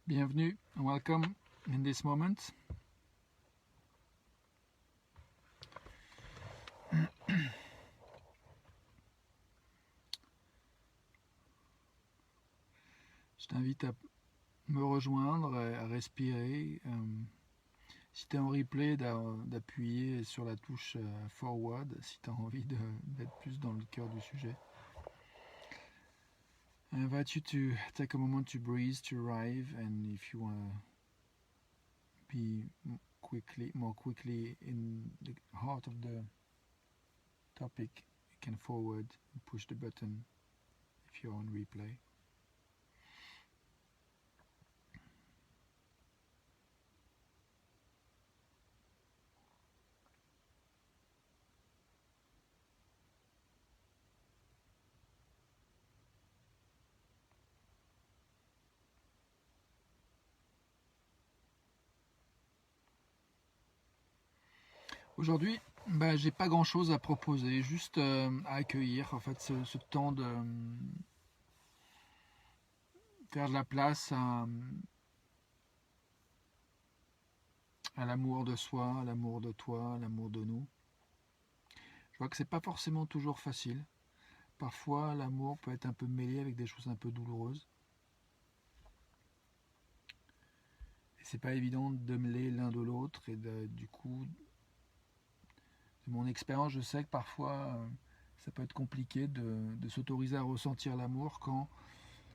Bienvenue, welcome in this moment. Je t'invite à me rejoindre, à respirer. Si tu es en replay, d'appuyer sur la touche forward si tu as envie d'être plus dans le cœur du sujet. I invite you to take a moment to breathe, to arrive, and if you want to be more quickly in the heart of the topic, you can forward and push the button if you're on replay. Aujourd'hui, j'ai pas grand chose à proposer, juste à accueillir en fait ce temps de faire de la place à l'amour de soi, à l'amour de toi, à l'amour de nous. Je vois que c'est pas forcément toujours facile. Parfois, l'amour peut être un peu mêlé avec des choses un peu douloureuses. Et c'est pas évident de mêler l'un de l'autre et du coup, de mon expérience, je sais que parfois ça peut être compliqué de s'autoriser à ressentir l'amour quand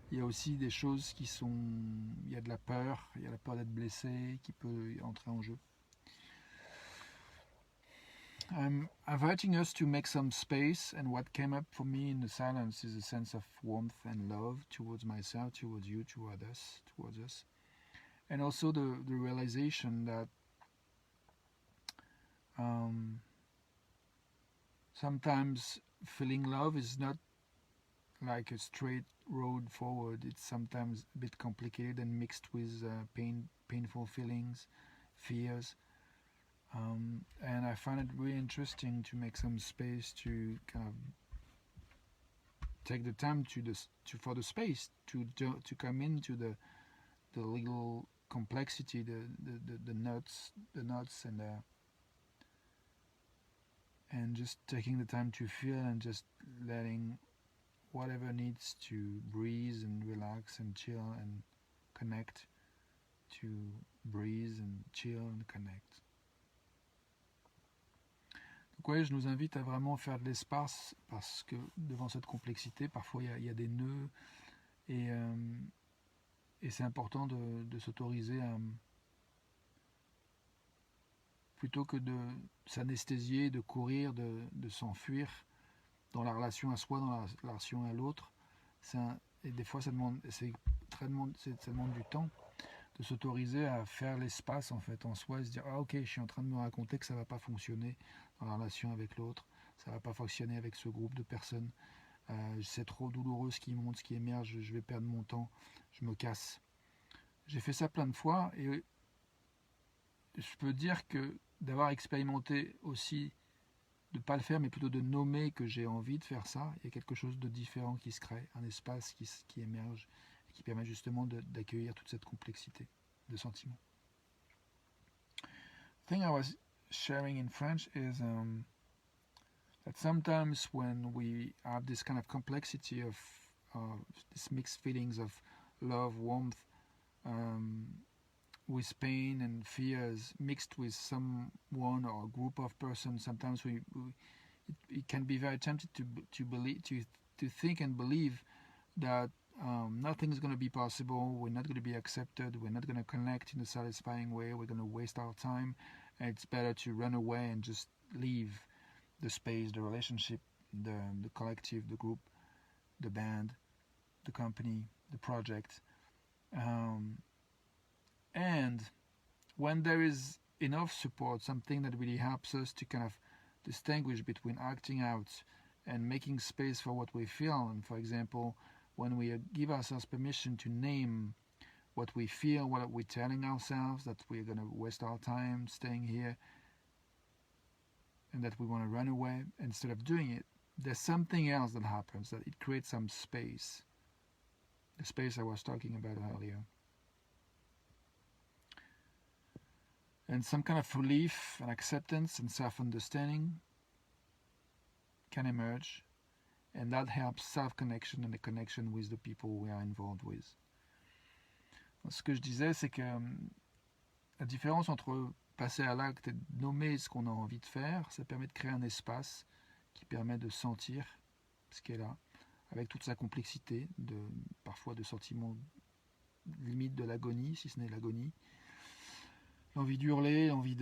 il y a aussi des choses qui sont... Il y a de la peur, il y a la peur d'être blessé qui peut entrer en jeu. I'm inviting us to make some space, and what came up for me in the silence is a sense of warmth and love towards myself, towards you, towards us. And also the realization that sometimes feeling love is not like a straight road forward. It's sometimes a bit complicated and mixed with painful feelings, fears. And I find it really interesting to make some space to kind of take the time for the space to come into the little complexity, the nuts and just taking the time to feel and just letting whatever needs to breathe and relax and chill and connect to breathe and chill and connect. Donc ouais, je nous invite à vraiment faire de l'espace parce que devant cette complexité, parfois il y a des nœuds et c'est important de s'autoriser à, plutôt que de s'anesthésier, de courir, de s'enfuir dans la relation à soi, dans la relation à l'autre. Et des fois ça demande du temps de s'autoriser à faire l'espace en fait en soi et se dire ah ok, je suis en train de me raconter que ça va pas fonctionner dans la relation avec l'autre, ça va pas fonctionner avec ce groupe de personnes, c'est trop douloureux ce qui monte, ce qui émerge, je vais perdre mon temps, je me casse. J'ai fait ça plein de fois et je peux dire que d'avoir expérimenté aussi de ne pas le faire mais plutôt de nommer que j'ai envie de faire ça, il y a quelque chose de différent qui se crée, un espace qui émerge et qui permet justement d'accueillir toute cette complexité de sentiments. The thing I was sharing in French is that sometimes when we have this kind of complexity of these mixed feelings of love, warmth, with pain and fears mixed with someone or a group of persons, sometimes it can be very tempted to believe to think and believe that nothing is going to be possible, we're not going to be accepted, we're not going to connect in a satisfying way, we're going to waste our time, and it's better to run away and just leave the space, the relationship, the collective, the group, the band, the company, the project. And when there is enough support, something that really helps us to kind of distinguish between acting out and making space for what we feel, and for example, when we give ourselves permission to name what we feel, what we're telling ourselves, that we're going to waste our time staying here and that we want to run away instead of doing it, there's something else that happens, that it creates some space, the space I was talking about earlier. And some kind of relief and acceptance and self-understanding can emerge, and that helps self-connection and the connection with the people we are involved with. Ce que je disais, c'est que la différence entre passer à l'acte et nommer ce qu'on a envie de faire, ça permet de créer un espace qui permet de sentir ce qui est là, avec toute sa complexité, parfois de sentiments limite de l'agonie, si ce n'est l'agonie, l'envie d'hurler, l'envie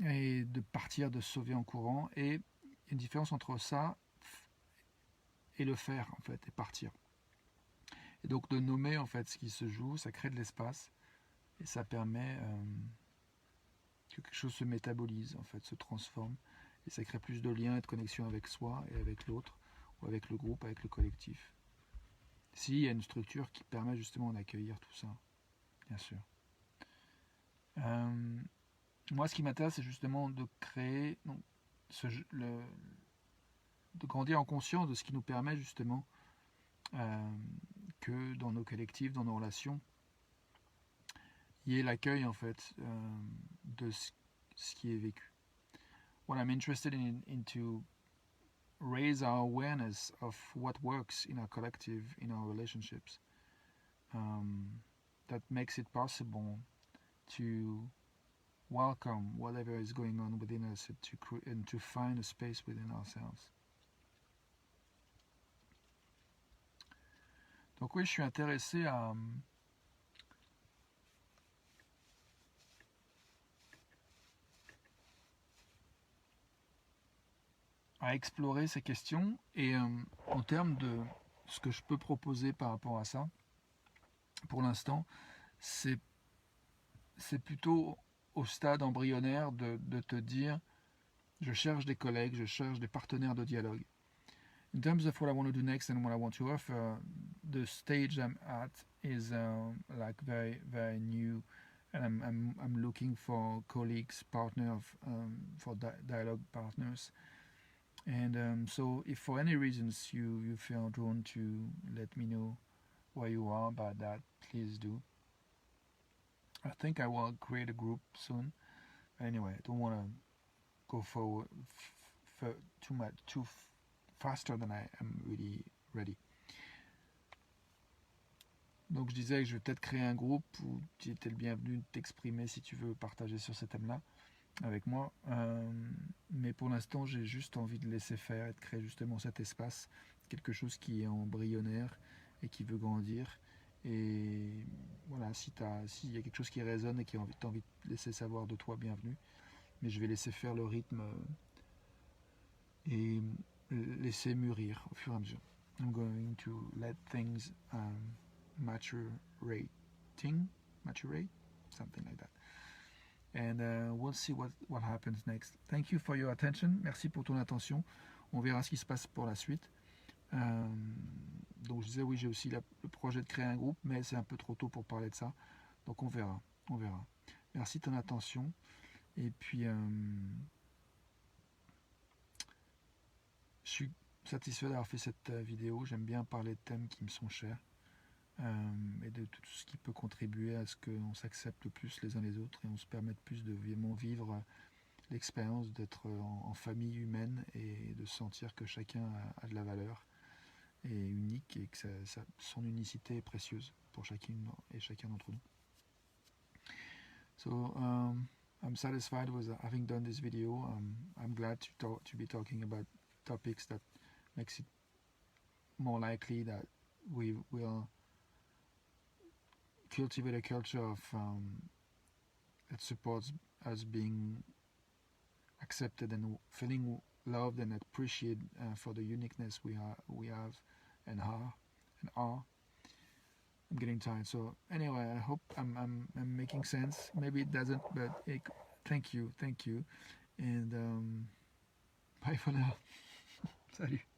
et de partir, de se sauver en courant, et une différence entre ça et le faire en fait, et partir. Et donc de nommer en fait ce qui se joue, ça crée de l'espace et ça permet que quelque chose se métabolise en fait, se transforme, et ça crée plus de liens et de connexion avec soi et avec l'autre, ou avec le groupe, avec le collectif. S'il y a une structure qui permet justement d'accueillir tout ça, bien sûr. Moi, ce qui m'intéresse, c'est justement de créer, donc, de grandir en conscience de ce qui nous permet justement que dans nos collectifs, dans nos relations, il y ait l'accueil en fait de ce qui est vécu. What I'm interested in to raise our awareness of what works in our collective, in our relationships, that makes it possible to welcome whatever is going on within us and to find a space within ourselves. Donc oui, je suis intéressé à explorer ces questions, et en termes de ce que je peux proposer par rapport à ça, pour l'instant, c'est plutôt au stade embryonnaire de te dire je cherche des collègues, je cherche des partenaires de dialogue. In terms of what I want to do next and what I want to offer, the stage I'm at is like very, very new, and I'm looking for colleagues, partners, for dialogue partners. And so if for any reasons you feel drawn to let me know where you are about that, please do. I think I will create a group soon. Anyway, I don't want to go forward too faster than I am really ready. Donc je disais que je vais peut-être créer un groupe où tu étais le bienvenu de t'exprimer si tu veux partager sur ces thèmes-là avec moi. Mais pour l'instant, j'ai juste envie de laisser faire et de créer justement cet espace, quelque chose qui est embryonnaire et qui veut grandir. Et voilà, s'il y a quelque chose qui résonne et qui t'as envie de laisser savoir de toi, bienvenue. Mais je vais laisser faire le rythme et laisser mûrir au fur et à mesure. I'm going to let things maturate, something like that. And we'll see what happens next. Thank you for your attention. Merci pour ton attention. On verra ce qui se passe pour la suite. Donc je disais oui, j'ai aussi le projet de créer un groupe, mais c'est un peu trop tôt pour parler de ça. Donc on verra. Merci de ton attention. Et puis je suis satisfait d'avoir fait cette vidéo. J'aime bien parler de thèmes qui me sont chers, et de tout ce qui peut contribuer à ce qu'on s'accepte plus les uns les autres et on se permette plus de vraiment vivre l'expérience d'être en famille humaine et de sentir que chacun a de la valeur et unique, et que son unicité est précieuse pour chacune et chacun d'entre nous. So I'm satisfied with having done this video. I'm glad to be talking about topics that makes it more likely that we will cultivate a culture of that supports us being accepted and feeling loved and appreciated for the uniqueness we have and are. I'm getting tired. So anyway, I hope I'm making sense. Maybe it doesn't, but thank you, and bye for now. Salut.